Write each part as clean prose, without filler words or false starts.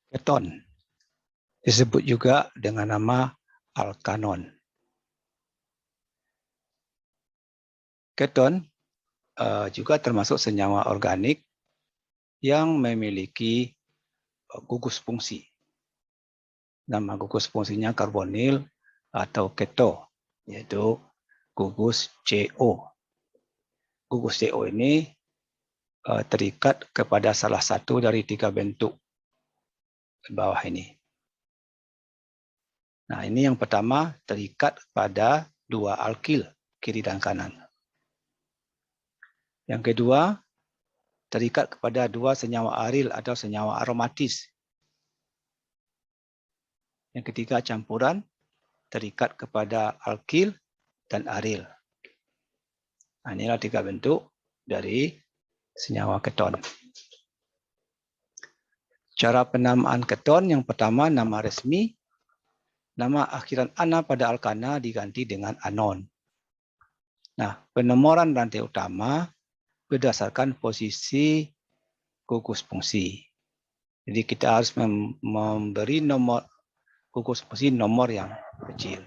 Keton disebut juga dengan nama alkanon. Keton juga termasuk senyawa organik yang memiliki gugus fungsi. Nama gugus fungsinya karbonil atau keto, yaitu gugus CO. Gugus CO ini terikat kepada salah satu dari 3 bentuk di bawah ini. Nah, ini yang pertama terikat pada 2 alkil, kiri dan kanan. Yang kedua, terikat kepada 2 senyawa aril atau senyawa aromatis. Yang ketiga, campuran terikat kepada alkil dan aril. Nah, inilah 3 bentuk dari senyawa keton. Cara penamaan keton yang pertama, nama resmi, nama akhiran ana pada alkana diganti dengan anon. Nah, penomoran rantai utama berdasarkan posisi gugus fungsi. Jadi kita harus memberi nomor gugus fungsi nomor yang kecil.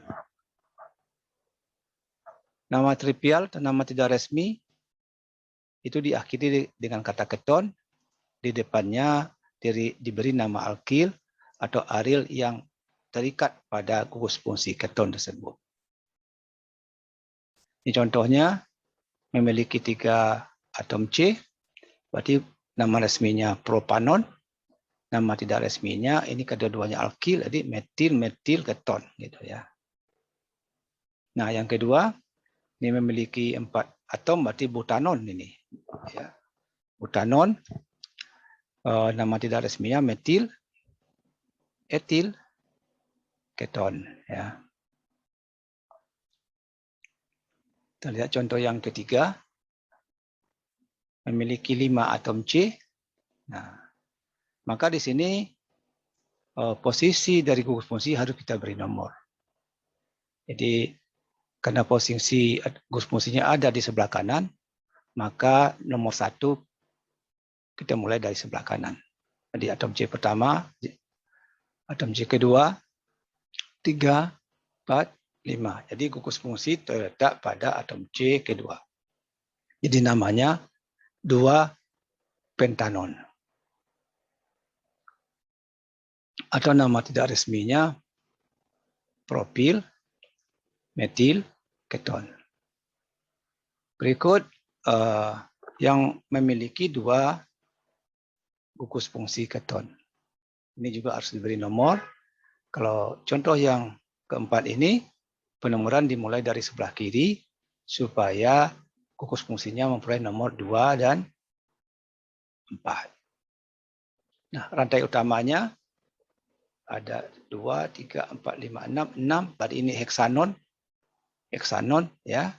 Nama trivial atau nama tidak resmi itu diakhiri dengan kata keton, di depannya diberi nama alkil atau aril yang terikat pada gugus fungsi keton tersebut. Ini contohnya memiliki 3 atom C, berarti nama resminya propanon, nama tidak resminya ini kedua-duanya alkil, jadi metil keton gitu ya. Nah, yang kedua ini memiliki 4 atom, berarti butanon ini. Ya. Butanon, nama tidak resminya metil, etil, keton. Ya. Kita lihat contoh yang ketiga, memiliki 5 atom C. Nah, maka di sini posisi dari gugus fungsi harus kita beri nomor. Jadi karena posisi gugus fungsinya ada di sebelah kanan, maka nomor 1 kita mulai dari sebelah kanan. Jadi atom C pertama, atom C kedua, 3, 4, 5. Jadi gugus fungsi terletak pada atom C kedua. Jadi namanya 2 pentanon. Atau nama tidak resminya propil, metil, keton. Berikut yang memiliki 2 gugus fungsi keton. Ini juga harus diberi nomor. Kalau contoh yang keempat ini, penomoran dimulai dari sebelah kiri supaya gugus fungsinya memperoleh nomor 2 dan 4. Nah, rantai utamanya ada 2, 3, 4, 5, 6. 6, berarti ini heksanon. Heksanon ya,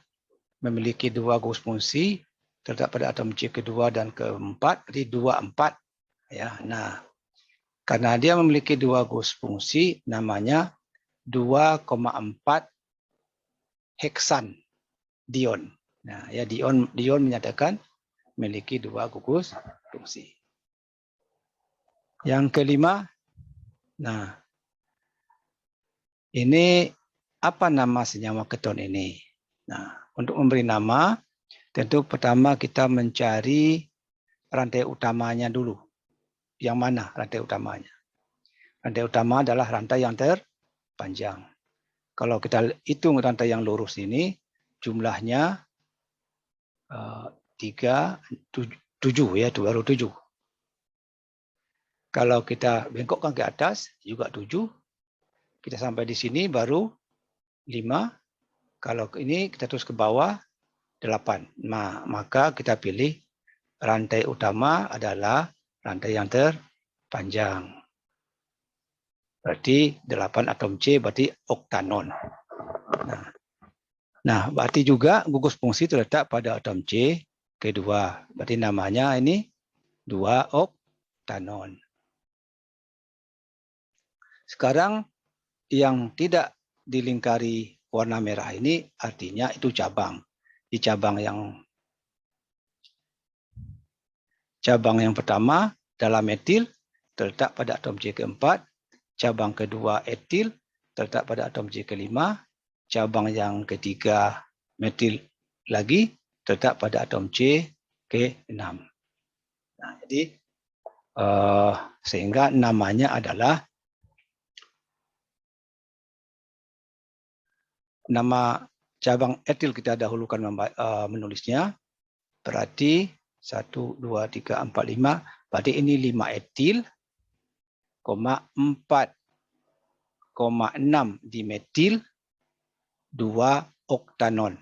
memiliki 2 gugus fungsi terdapat pada atom C kedua dan keempat, jadi 2, 4. Ya, nah, karena dia memiliki 2 gugus fungsi, namanya 2,4 heksan dion. Nah, ya dion menyatakan memiliki 2 gugus fungsi. Yang kelima, nah, ini apa nama senyawa keton ini? Nah, untuk memberi nama, tentu pertama kita mencari rantai utamanya dulu. Yang mana rantai utamanya? Rantai utama adalah rantai yang terpanjang. Kalau kita hitung rantai yang lurus ini, jumlahnya 7 ya, baru 7. Kalau kita bengkokkan ke atas, juga 7. Kita sampai di sini baru 5. Kalau ini kita terus ke bawah, 8. Nah, maka kita pilih rantai utama adalah rantai yang terpanjang. Berarti 8 atom C, berarti oktanon. Nah, berarti juga gugus fungsi terletak pada atom C kedua. Berarti namanya ini 2 oktanon. Sekarang yang tidak dilingkari warna merah ini artinya itu cabang. Di cabang yang pertama dalam metil terletak pada atom C keempat, cabang kedua etil terletak pada atom C kelima, cabang yang ketiga metil lagi terletak pada atom C ke-6. Nah, jadi sehingga namanya adalah nama cabang etil kita dahulukan menulisnya. Berarti 1, 2, 3, 4, 5. Berarti ini 5 etil, 4,6 dimetil, 2 oktanon.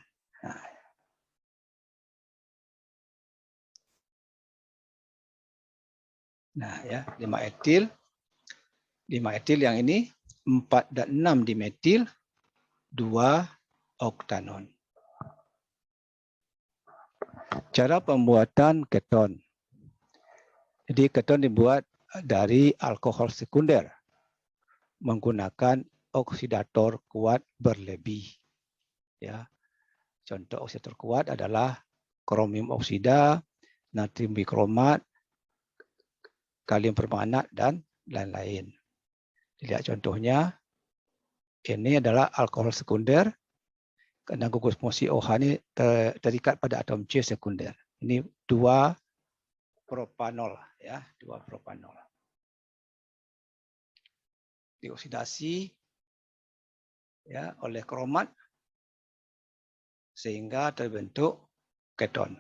Nah, ya, 5 etil. 5 etil yang ini 4 dan 6 dimetil, 2 oktanon. Cara pembuatan keton. Jadi keton dibuat dari alkohol sekunder menggunakan oksidator kuat berlebih. Ya. Contoh oksidator kuat adalah kromium oksida, natrium bikromat, kalium permanganat, dan lain-lain. Lihat contohnya, ini adalah alkohol sekunder, karena gugus fungsi OH ini terikat pada atom C sekunder. Ini 2 propanol, ya, 2 propanol. Dioksidasi ya oleh kromat sehingga terbentuk keton.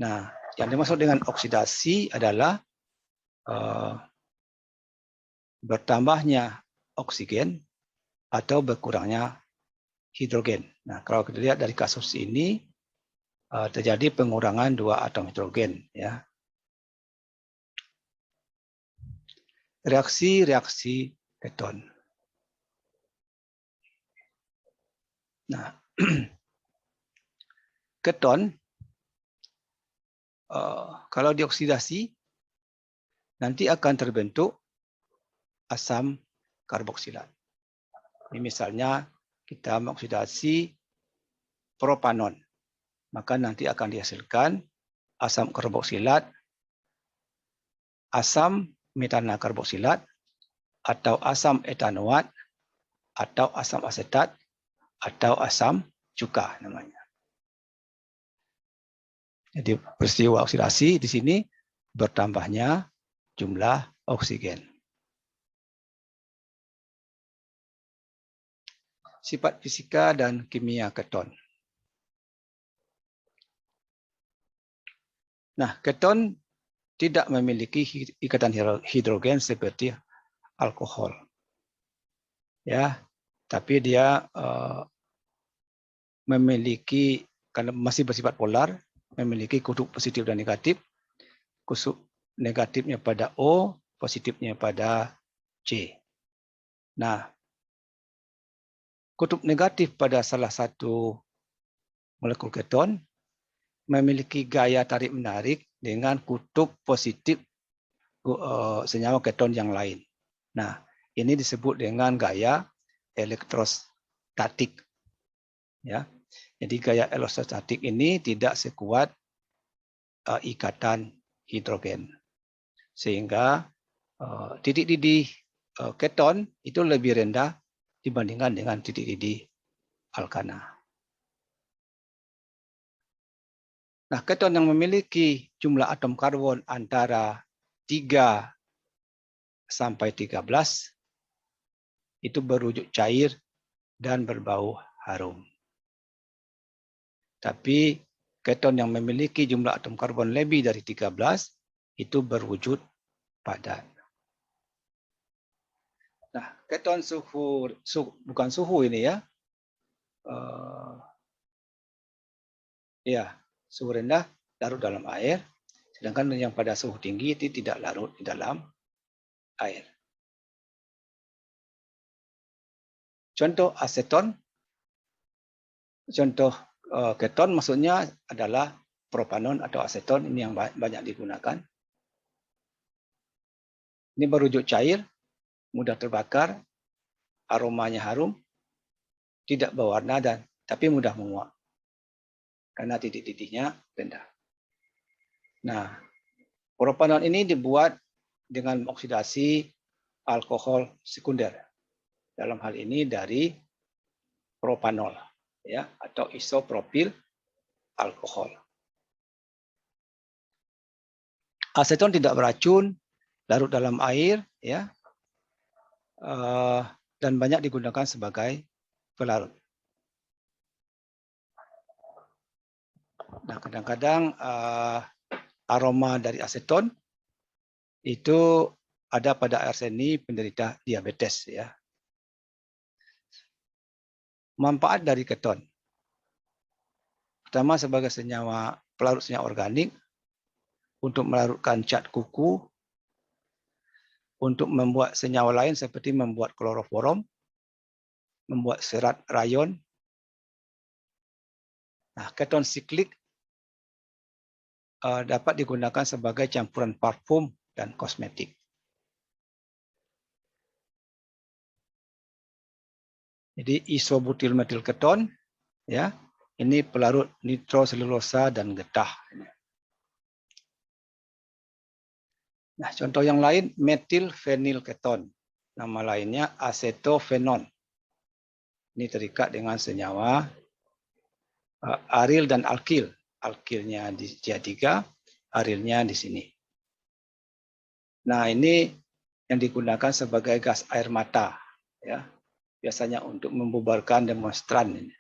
Nah, yang dimaksud dengan oksidasi adalah bertambahnya oksigen atau berkurangnya hidrogen. Nah, kalau kita lihat dari kasus ini terjadi pengurangan 2 atom hidrogen, ya. Reaksi-reaksi keton. Nah, keton kalau dioksidasi nanti akan terbentuk asam karboksilat. Ini misalnya kita mengoksidasi propanon, maka nanti akan dihasilkan asam karboksilat, asam metana karboksilat, atau asam etanoat, atau asam asetat, atau asam cuka namanya. Jadi peristiwa oksidasi di sini bertambahnya jumlah oksigen. Sifat fisika dan kimia keton. Nah, keton tidak memiliki ikatan hidrogen seperti alkohol. Ya, tapi dia memiliki, karena masih bersifat polar, memiliki kutub positif dan negatif. Kutub negatifnya pada O, positifnya pada C. Nah, kutub negatif pada salah satu molekul keton memiliki gaya tarik-menarik dengan kutub positif senyawa keton yang lain. Nah, ini disebut dengan gaya elektrostatik. Ya, jadi gaya elektrostatik ini tidak sekuat ikatan hidrogen, sehingga titik didih keton itu lebih rendah dibandingkan dengan titik didih alkana. Nah, keton yang memiliki jumlah atom karbon antara 3 sampai 13 itu berwujud cair dan berbau harum. Tapi keton yang memiliki jumlah atom karbon lebih dari 13 itu berwujud padat. Nah, keton bukan suhu ini ya. Ya, suhu rendah larut dalam air, sedangkan yang pada suhu tinggi itu tidak larut di dalam air. Contoh aseton, contoh keton maksudnya adalah propanon atau aseton, ini yang banyak digunakan. Ini berwujud cair, mudah terbakar, aromanya harum, tidak berwarna tapi mudah menguap karena titik-titiknya rendah. Nah, Propanol ini dibuat dengan oksidasi alkohol sekunder. Dalam hal ini dari propanol, ya, atau isopropil alkohol. Aseton tidak beracun, larut dalam air, ya, dan banyak digunakan sebagai pelarut. Nah, kadang-kadang aroma dari aseton itu ada pada air seni penderita diabetes, ya. Manfaat dari keton. Pertama, sebagai senyawa pelarut senyawa organik untuk melarutkan cat kuku, untuk membuat senyawa lain seperti membuat kloroforum, membuat serat rayon. Nah, keton siklik dapat digunakan sebagai campuran parfum dan kosmetik. Jadi isobutyl keton, ya, ini pelarut nitroselulosa dan getah. Nah, contoh yang lain metil fenil keton, nama lainnya acetofenon. Ini terikat dengan senyawa aril dan alkil. Alkilnya di CH3, arilnya di sini. Nah, ini yang digunakan sebagai gas air mata, ya. Biasanya untuk membubarkan demonstran.